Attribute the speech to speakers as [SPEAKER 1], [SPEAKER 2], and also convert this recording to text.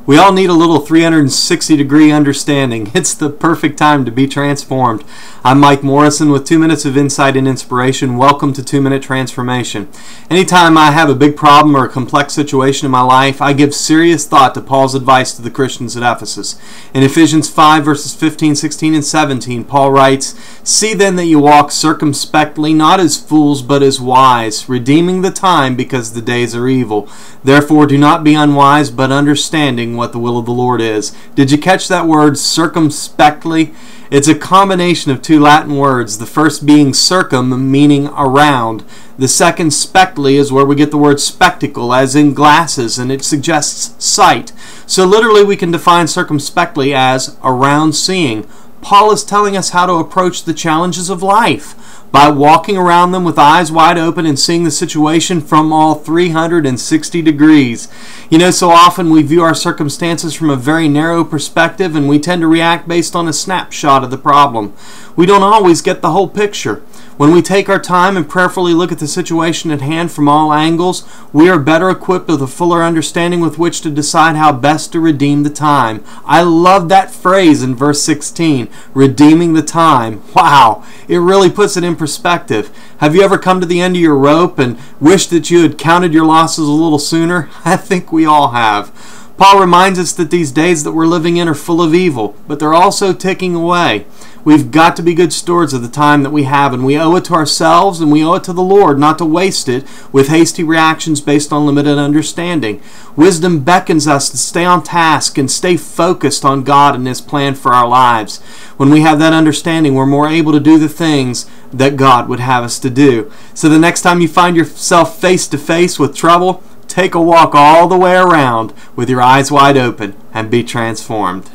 [SPEAKER 1] We all need a little 360-degree understanding. It's the perfect time to be transformed. I'm Mike Morrison with 2 minutes of insight and inspiration. Welcome to 2-Minute Transformation. Anytime I have a big problem or a complex situation in my life, I give serious thought to Paul's advice to the Christians at Ephesus. In Ephesians 5 verses 15, 16, and 17, Paul writes, "See then that you walk circumspectly, not as fools, but as wise, redeeming the time because the days are evil. Therefore do not be unwise, but understanding what the will of the Lord is." Did you catch that word, circumspectly? It's a combination of two Latin words, the first being circum, meaning around. The second, spectly, is where we get the word spectacle, as in glasses, and it suggests sight. So literally we can define circumspectly as around seeing. Paul is telling us how to approach the challenges of life by walking around them with eyes wide open and seeing the situation from all 360 degrees. You know, so often we view our circumstances from a very narrow perspective and we tend to react based on a snapshot of the problem. We don't always get the whole picture. When we take our time and prayerfully look at the situation at hand from all angles, we are better equipped with a fuller understanding with which to decide how best to redeem the time. I love that phrase in verse 16, redeeming the time. Wow, it really puts it in perspective. Have you ever come to the end of your rope and wished that you had counted your losses a little sooner? I think we all have. Paul reminds us that these days that we're living in are full of evil, but they're also ticking away. We've got to be good stewards of the time that we have, and we owe it to ourselves and we owe it to the Lord not to waste it with hasty reactions based on limited understanding. Wisdom beckons us to stay on task and stay focused on God and His plan for our lives. When we have that understanding, we're more able to do the things that God would have us to do. So the next time you find yourself face to face with trouble, take a walk all the way around with your eyes wide open and be transformed.